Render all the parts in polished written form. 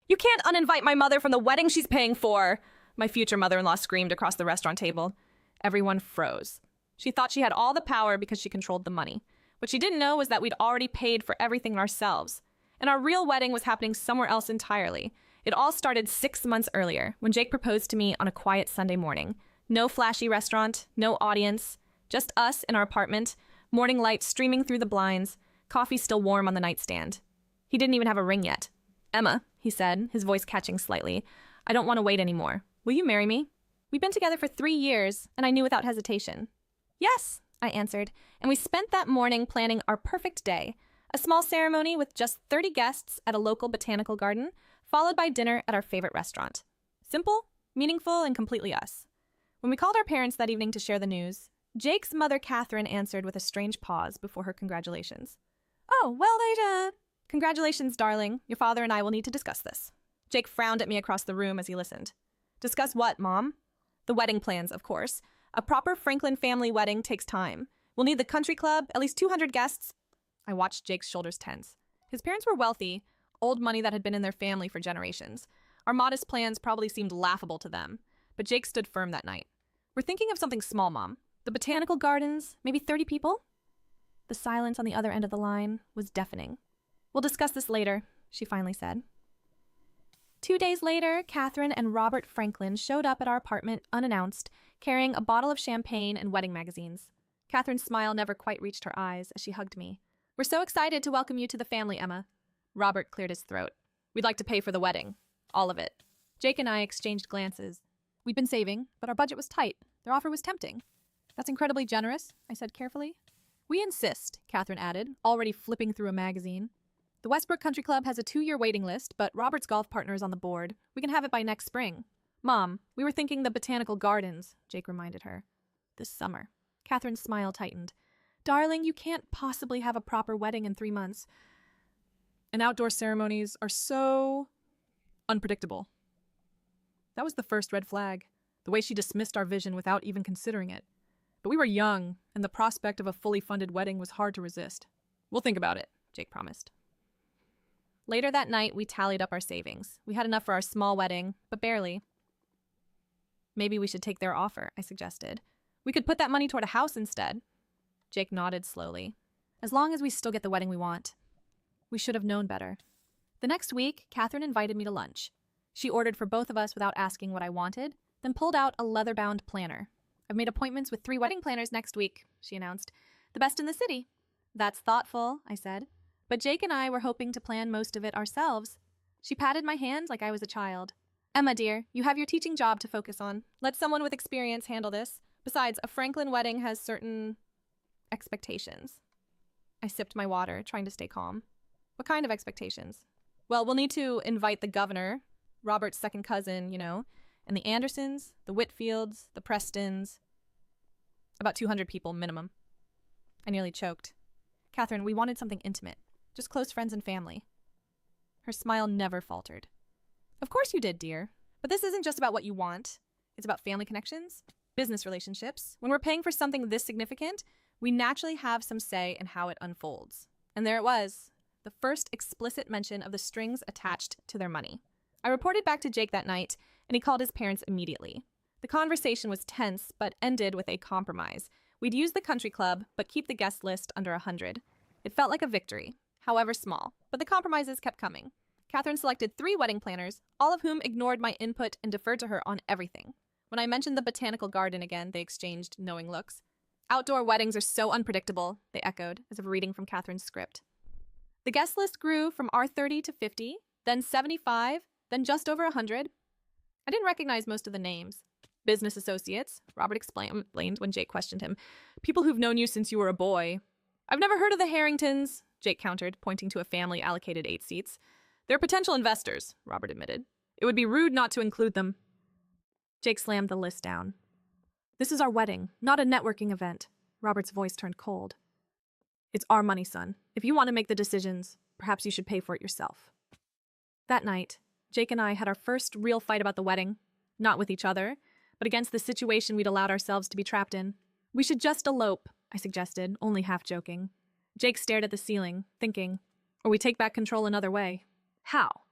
You can't uninvite my mother from the wedding she's paying for, my future mother-in-law screamed across the restaurant table. Everyone froze. She thought she had all the power because she controlled the money. What she didn't know was that we'd already paid for everything ourselves. And our real wedding was happening somewhere else entirely. It all started 6 months earlier, when Jake proposed to me on a quiet Sunday morning. No flashy restaurant, no audience, just us in our apartment, morning light streaming through the blinds, coffee still warm on the nightstand. He didn't even have a ring yet. "Emma," he said, his voice catching slightly, "I don't want to wait anymore. Will you marry me?" We'd been together for 3 years, and I knew without hesitation. "Yes," I answered, and we spent that morning planning our perfect day. A small ceremony with just 30 guests at a local botanical garden, followed by dinner at our favorite restaurant. Simple, meaningful, and completely us. When we called our parents that evening to share the news, Jake's mother, Catherine, answered with a strange pause before her congratulations. "Oh, well, Congratulations, darling. Your father and I will need to discuss this." Jake frowned at me across the room as he listened. "Discuss what, Mom?" "The wedding plans, of course. A proper Franklin family wedding takes time. We'll need the country club, at least 200 guests." I watched Jake's shoulders tense. His parents were wealthy, old money that had been in their family for generations. Our modest plans probably seemed laughable to them, but Jake stood firm that night. "We're thinking of something small, Mom. The botanical gardens, maybe 30 people?" The silence on the other end of the line was deafening. "We'll discuss this later," she finally said. 2 days later, Catherine and Robert Franklin showed up at our apartment unannounced, carrying a bottle of champagne and wedding magazines. Catherine's smile never quite reached her eyes as she hugged me. "We're so excited to welcome you to the family, Emma." Robert cleared his throat. "We'd like to pay for the wedding. All of it." Jake and I exchanged glances. We'd been saving, but our budget was tight. Their offer was tempting. "That's incredibly generous," I said carefully. "We insist," Catherine added, already flipping through a magazine. "The Westbrook Country Club has a 2-year waiting list, but Robert's golf partner is on the board. We can have it by next spring." "Mom, we were thinking the botanical gardens," Jake reminded her. "This summer." Catherine's smile tightened. "Darling, you can't possibly have a proper wedding in 3 months. And outdoor ceremonies are so unpredictable." That was the first red flag, the way she dismissed our vision without even considering it. But we were young, and the prospect of a fully funded wedding was hard to resist. "We'll think about it," Jake promised. Later that night, we tallied up our savings. We had enough for our small wedding, but barely. "Maybe we should take their offer," I suggested. "We could put that money toward a house instead." Jake nodded slowly. "As long as we still get the wedding we want." We should have known better. The next week, Catherine invited me to lunch. She ordered for both of us without asking what I wanted, then pulled out a leather-bound planner. "I've made appointments with 3 wedding planners next week," she announced. "The best in the city." "That's thoughtful," I said. But Jake and I were hoping to plan most of it ourselves. She patted my hand like I was a child. "Emma, dear, you have your teaching job to focus on. Let someone with experience handle this. Besides, a Franklin wedding has certain expectations." I sipped my water, trying to stay calm. "What kind of expectations?" "Well, we'll need to invite the governor, Robert's second cousin, and the Andersons, the Whitfields, the Prestons. About 200 people minimum." I nearly choked. "Catherine, we wanted something intimate. Just close friends and family." Her smile never faltered. "Of course you did, dear. But this isn't just about what you want. It's about family connections, business relationships. When we're paying for something this significant, we naturally have some say in how it unfolds." And there it was, the first explicit mention of the strings attached to their money. I reported back to Jake that night, and he called his parents immediately. The conversation was tense, but ended with a compromise. We'd use the country club, but keep the guest list under 100. It felt like a victory, however small, but the compromises kept coming. Catherine selected 3 wedding planners, all of whom ignored my input and deferred to her on everything. When I mentioned the botanical garden again, they exchanged knowing looks. "Outdoor weddings are so unpredictable," they echoed, as if reading from Catherine's script. The guest list grew from our 30 to 50, then 75, then just over 100. I didn't recognize most of the names. "Business associates," Robert explained when Jake questioned him. "People who've known you since you were a boy." "I've never heard of the Harringtons," Jake countered, pointing to a family allocated 8 seats. "They're potential investors," Robert admitted. "It would be rude not to include them." Jake slammed the list down. "This is our wedding, not a networking event." Robert's voice turned cold. "It's our money, son. If you want to make the decisions, perhaps you should pay for it yourself." That night, Jake and I had our first real fight about the wedding. Not with each other, but against the situation we'd allowed ourselves to be trapped in. "We should just elope," I suggested, only half joking. Jake stared at the ceiling, thinking, "Or we take back control another way." "How?"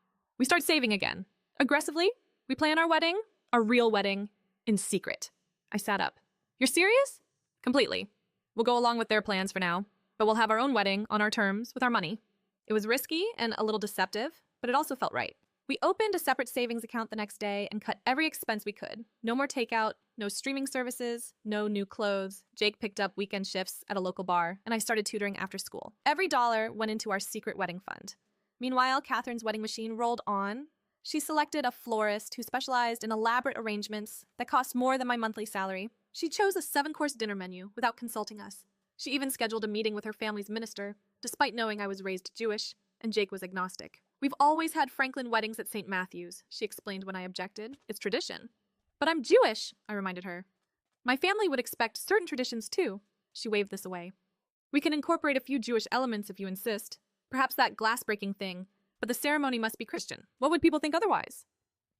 We start saving again. Aggressively, we plan our wedding, our real wedding, in secret. I sat up. You're serious? Completely. We'll go along with their plans for now, but we'll have our own wedding on our terms with our money. It was risky and a little deceptive, but it also felt right. We opened a separate savings account the next day and cut every expense we could. No more takeout, no streaming services, no new clothes. Jake picked up weekend shifts at a local bar, and I started tutoring after school. Every dollar went into our secret wedding fund. Meanwhile, Catherine's wedding machine rolled on. She selected a florist who specialized in elaborate arrangements that cost more than my monthly salary. She chose a 7-course dinner menu without consulting us. She even scheduled a meeting with her family's minister, despite knowing I was raised Jewish and Jake was agnostic. We've always had Franklin weddings at St. Matthew's, she explained when I objected. It's tradition. But I'm Jewish, I reminded her. My family would expect certain traditions too. She waved this away. We can incorporate a few Jewish elements if you insist. Perhaps that glass-breaking thing. But the ceremony must be Christian. What would people think otherwise?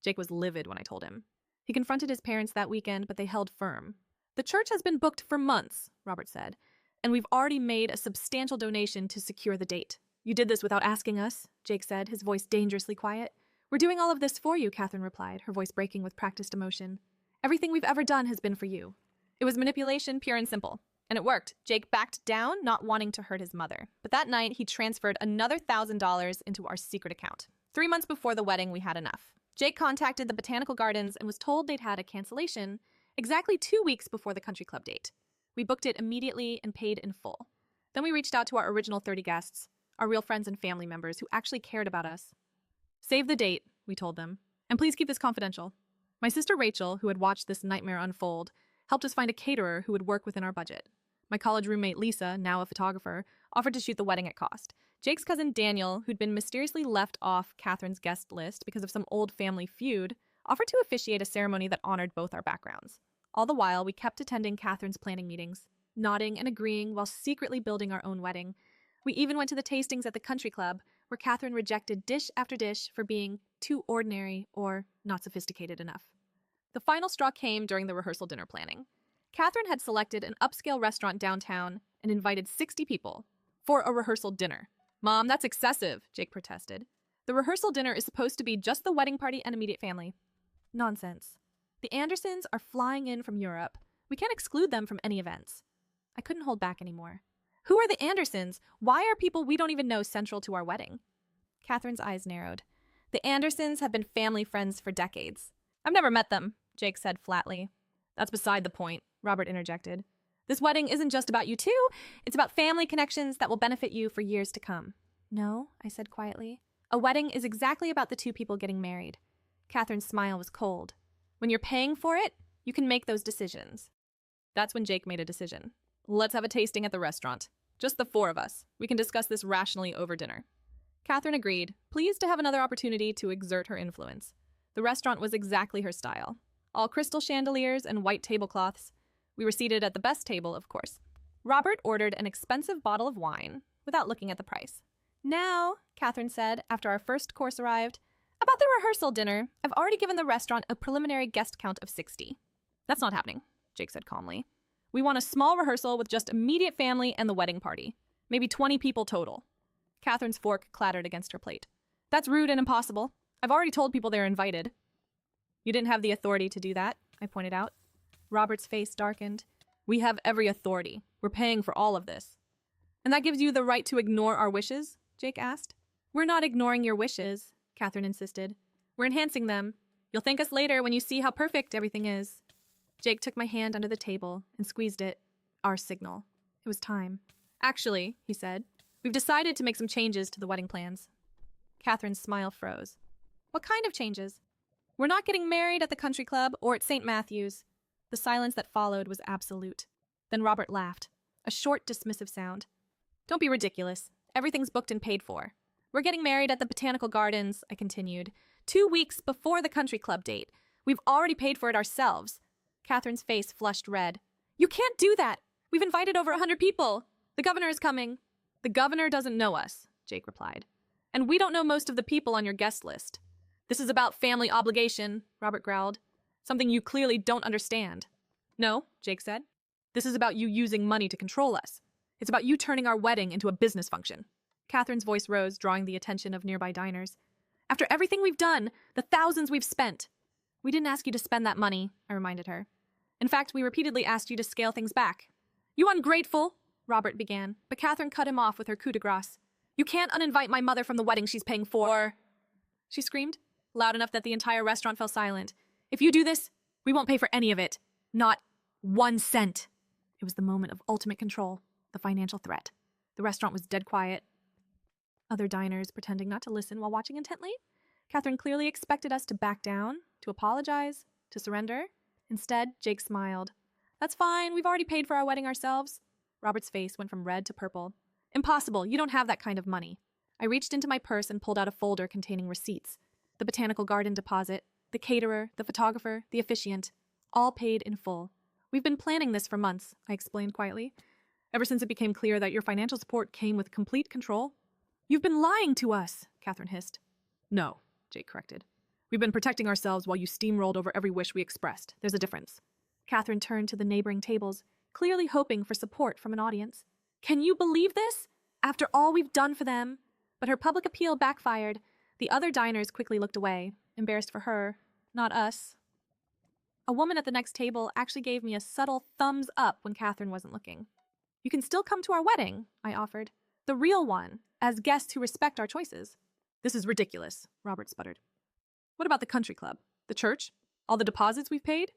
Jake was livid when I told him. He confronted his parents that weekend, but they held firm. The church has been booked for months, Robert said, and we've already made a substantial donation to secure the date. You did this without asking us, Jake said, his voice dangerously quiet. We're doing all of this for you, Catherine replied, her voice breaking with practiced emotion. Everything we've ever done has been for you. It was manipulation, pure and simple. And it worked. Jake backed down, not wanting to hurt his mother. But that night, he transferred another $1,000 into our secret account. 3 months before the wedding, we had enough. Jake contacted the Botanical Gardens and was told they'd had a cancellation exactly 2 weeks before the country club date. We booked it immediately and paid in full. Then we reached out to our original 30 guests, our real friends and family members who actually cared about us. Save the date, we told them, and please keep this confidential. My sister Rachel, who had watched this nightmare unfold, helped us find a caterer who would work within our budget. My college roommate Lisa, now a photographer, offered to shoot the wedding at cost. Jake's cousin Daniel, who'd been mysteriously left off Catherine's guest list because of some old family feud, offered to officiate a ceremony that honored both our backgrounds. All the while, we kept attending Catherine's planning meetings, nodding and agreeing while secretly building our own wedding. We even went to the tastings at the country club, where Catherine rejected dish after dish for being too ordinary or not sophisticated enough. The final straw came during the rehearsal dinner planning. Catherine had selected an upscale restaurant downtown and invited 60 people for a rehearsal dinner. Mom, that's excessive, Jake protested. The rehearsal dinner is supposed to be just the wedding party and immediate family. Nonsense. The Andersons are flying in from Europe. We can't exclude them from any events. I couldn't hold back anymore. Who are the Andersons? Why are people we don't even know central to our wedding? Catherine's eyes narrowed. The Andersons have been family friends for decades. I've never met them, Jake said flatly. That's beside the point, Robert interjected. This wedding isn't just about you two. It's about family connections that will benefit you for years to come. No, I said quietly. A wedding is exactly about the two people getting married. Catherine's smile was cold. When you're paying for it, you can make those decisions. That's when Jake made a decision. Let's have a tasting at the restaurant. Just the 4 of us. We can discuss this rationally over dinner. Catherine agreed, pleased to have another opportunity to exert her influence. The restaurant was exactly her style. All crystal chandeliers and white tablecloths. We were seated at the best table, of course. Robert ordered an expensive bottle of wine without looking at the price. Now, Catherine said, after our first course arrived, about the rehearsal dinner, I've already given the restaurant a preliminary guest count of 60. That's not happening, Jake said calmly. We want a small rehearsal with just immediate family and the wedding party. Maybe 20 people total. Catherine's fork clattered against her plate. That's rude and impossible. I've already told people they're invited. You didn't have the authority to do that, I pointed out. Robert's face darkened. We have every authority. We're paying for all of this. And that gives you the right to ignore our wishes? Jake asked. We're not ignoring your wishes, Catherine insisted. We're enhancing them. You'll thank us later when you see how perfect everything is. Jake took my hand under the table and squeezed it. Our signal. It was time. Actually, he said, we've decided to make some changes to the wedding plans. Catherine's smile froze. What kind of changes? We're not getting married at the country club or at St. Matthew's. The silence that followed was absolute. Then Robert laughed. A short, dismissive sound. Don't be ridiculous. Everything's booked and paid for. We're getting married at the Botanical Gardens, I continued, 2 weeks before the country club date. We've already paid for it ourselves. Catherine's face flushed red. You can't do that. We've invited over 100 people. The governor is coming. The governor doesn't know us, Jake replied. And we don't know most of the people on your guest list. This is about family obligation, Robert growled. Something you clearly don't understand. No, Jake said. This is about you using money to control us. It's about you turning our wedding into a business function. Catherine's voice rose, drawing the attention of nearby diners. After everything we've done, the thousands we've spent. We didn't ask you to spend that money, I reminded her. In fact, we repeatedly asked you to scale things back. You ungrateful, Robert began, but Catherine cut him off with her coup de grace. You can't uninvite my mother from the wedding she's paying for, she screamed, loud enough that the entire restaurant fell silent. If you do this, we won't pay for any of it. Not 1 cent. It was the moment of ultimate control, the financial threat. The restaurant was dead quiet. Other diners pretending not to listen while watching intently. Catherine clearly expected us to back down, to apologize, to surrender. Instead, Jake smiled. That's fine, we've already paid for our wedding ourselves. Robert's face went from red to purple. Impossible, you don't have that kind of money. I reached into my purse and pulled out a folder containing receipts. The botanical garden deposit, the caterer, the photographer, the officiant, all paid in full. We've been planning this for months, I explained quietly. Ever since it became clear that your financial support came with complete control. You've been lying to us, Catherine hissed. No, Jake corrected. We've been protecting ourselves while you steamrolled over every wish we expressed. There's a difference. Catherine turned to the neighboring tables, clearly hoping for support from an audience. Can you believe this? After all we've done for them? But her public appeal backfired. The other diners quickly looked away, embarrassed for her, not us. A woman at the next table actually gave me a subtle thumbs up when Catherine wasn't looking. You can still come to our wedding, I offered. The real one, as guests who respect our choices. This is ridiculous, Robert sputtered. What about the country club? The church? All the deposits we've paid?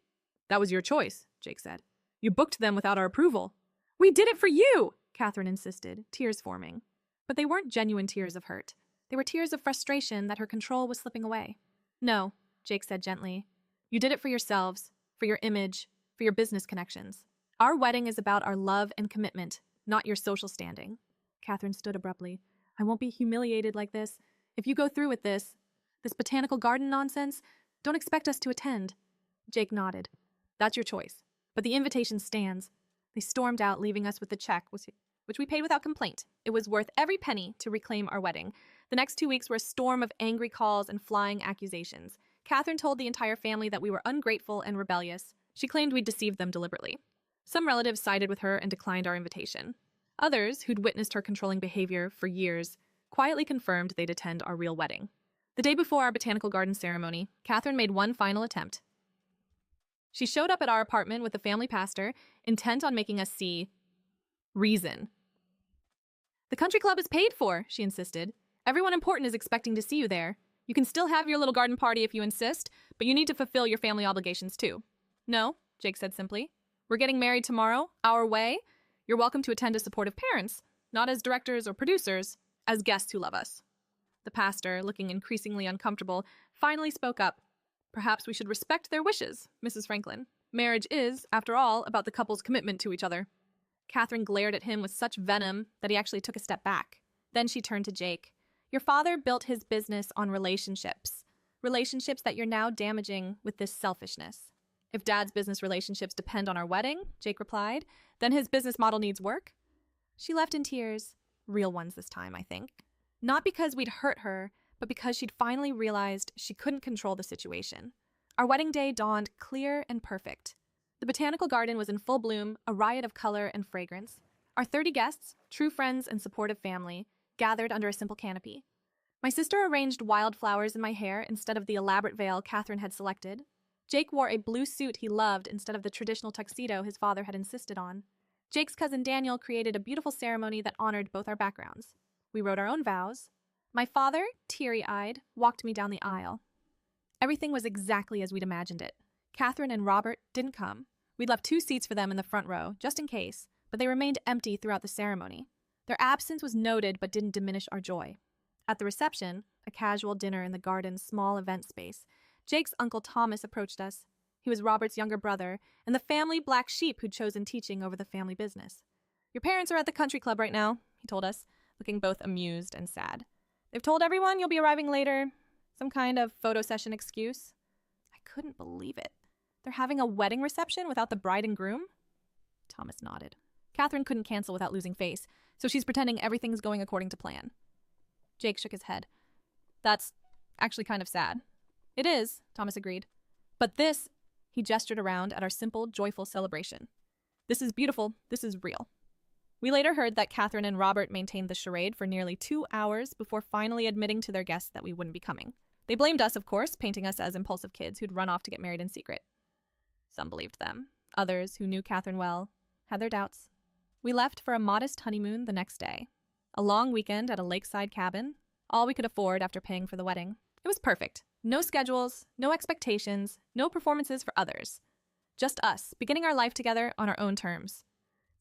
That was your choice, Jake said. You booked them without our approval. We did it for you, Catherine insisted, tears forming. But they weren't genuine tears of hurt. They were tears of frustration that her control was slipping away. No, Jake said gently. You did it for yourselves, for your image, for your business connections. Our wedding is about our love and commitment, not your social standing. Catherine stood abruptly. I won't be humiliated like this. If you go through with this botanical garden nonsense, don't expect us to attend. Jake nodded. That's your choice. But the invitation stands. They stormed out, leaving us with the check, which we paid without complaint. It was worth every penny to reclaim our wedding. The next 2 weeks were a storm of angry calls and flying accusations. Catherine told the entire family that we were ungrateful and rebellious. She claimed we'd deceived them deliberately. Some relatives sided with her and declined our invitation. Others, who'd witnessed her controlling behavior for years, quietly confirmed they'd attend our real wedding. The day before our botanical garden ceremony, Catherine made one final attempt. She showed up at our apartment with the family pastor, intent on making us see reason. The country club is paid for, she insisted. Everyone important is expecting to see you there. You can still have your little garden party if you insist, but you need to fulfill your family obligations too. No, Jake said simply. We're getting married tomorrow, our way. You're welcome to attend as supportive parents, not as directors or producers, as guests who love us. The pastor, looking increasingly uncomfortable, finally spoke up. Perhaps we should respect their wishes, Mrs. Franklin. Marriage is, after all, about the couple's commitment to each other. Catherine glared at him with such venom that he actually took a step back. Then she turned to Jake. Your father built his business on relationships. Relationships that you're now damaging with this selfishness. If Dad's business relationships depend on our wedding, Jake replied, then his business model needs work. She left in tears. Real ones this time, I think. Not because we'd hurt her, but because she'd finally realized she couldn't control the situation. Our wedding day dawned clear and perfect. The botanical garden was in full bloom, a riot of color and fragrance. Our 30 guests, true friends and supportive family, gathered under a simple canopy. My sister arranged wildflowers in my hair instead of the elaborate veil Catherine had selected. Jake wore a blue suit he loved instead of the traditional tuxedo his father had insisted on. Jake's cousin Daniel created a beautiful ceremony that honored both our backgrounds. We wrote our own vows. My father, teary-eyed, walked me down the aisle. Everything was exactly as we'd imagined it. Catherine and Robert didn't come. We'd left 2 seats for them in the front row, just in case, but they remained empty throughout the ceremony. Their absence was noted but didn't diminish our joy. At the reception, a casual dinner in the garden's small event space, Jake's Uncle Thomas approached us. He was Robert's younger brother and the family black sheep who'd chosen teaching over the family business. Your parents are at the country club right now, he told us, looking both amused and sad. They've told everyone you'll be arriving later. Some kind of photo session excuse. I couldn't believe it. They're having a wedding reception without the bride and groom? Thomas nodded. Catherine couldn't cancel without losing face, so she's pretending everything's going according to plan. Jake shook his head. That's actually kind of sad. It is, Thomas agreed. But this, he gestured around at our simple, joyful celebration. This is beautiful. This is real. We later heard that Catherine and Robert maintained the charade for nearly 2 hours before finally admitting to their guests that we wouldn't be coming. They blamed us, of course, painting us as impulsive kids who'd run off to get married in secret. Some believed them. Others, who knew Catherine well, had their doubts. We left for a modest honeymoon the next day. A long weekend at a lakeside cabin, all we could afford after paying for the wedding. It was perfect. No schedules, no expectations, no performances for others. Just us, beginning our life together on our own terms.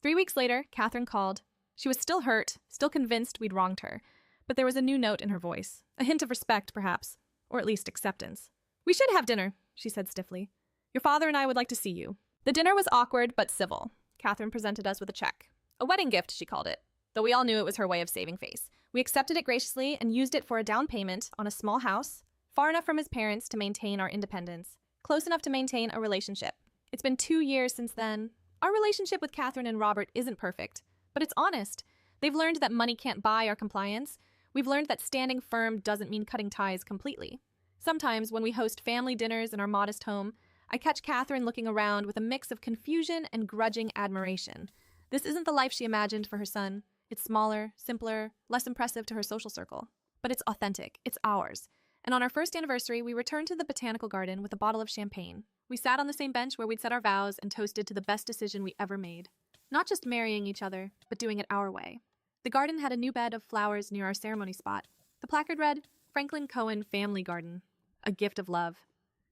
3 weeks later, Catherine called. She was still hurt, still convinced we'd wronged her, but there was a new note in her voice, a hint of respect, perhaps, or at least acceptance. "We should have dinner," she said stiffly. "Your father and I would like to see you." The dinner was awkward but civil. Catherine presented us with a check. A wedding gift, she called it, though we all knew it was her way of saving face. We accepted it graciously and used it for a down payment on a small house, far enough from his parents to maintain our independence, close enough to maintain a relationship. It's been 2 years since then. Our relationship with Catherine and Robert isn't perfect, but it's honest. They've learned that money can't buy our compliance. We've learned that standing firm doesn't mean cutting ties completely. Sometimes when we host family dinners in our modest home, I catch Catherine looking around with a mix of confusion and grudging admiration. This isn't the life she imagined for her son. It's smaller, simpler, less impressive to her social circle. But it's authentic. It's ours. And on our first anniversary, we returned to the botanical garden with a bottle of champagne. We sat on the same bench where we'd said our vows and toasted to the best decision we ever made. Not just marrying each other, but doing it our way. The garden had a new bed of flowers near our ceremony spot. The placard read, "Franklin Cohen Family Garden, a gift of love."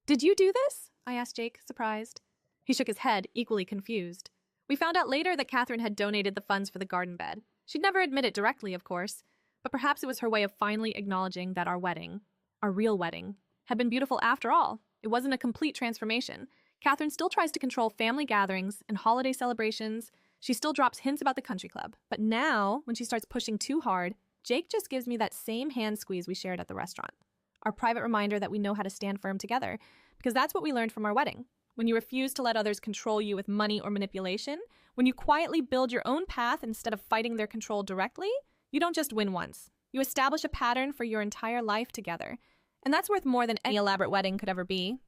"Did you do this?" I asked Jake, surprised. He shook his head, equally confused. We found out later that Catherine had donated the funds for the garden bed. She'd never admit it directly, of course, but perhaps it was her way of finally acknowledging that our wedding, our real wedding, had been beautiful after all. It wasn't a complete transformation. Catherine still tries to control family gatherings and holiday celebrations. She still drops hints about the country club. But now, when she starts pushing too hard, Jake just gives me that same hand squeeze we shared at the restaurant. Our private reminder that we know how to stand firm together, because that's what we learned from our wedding. When you refuse to let others control you with money or manipulation, when you quietly build your own path instead of fighting their control directly, you don't just win once. You establish a pattern for your entire life together. And that's worth more than any elaborate wedding could ever be.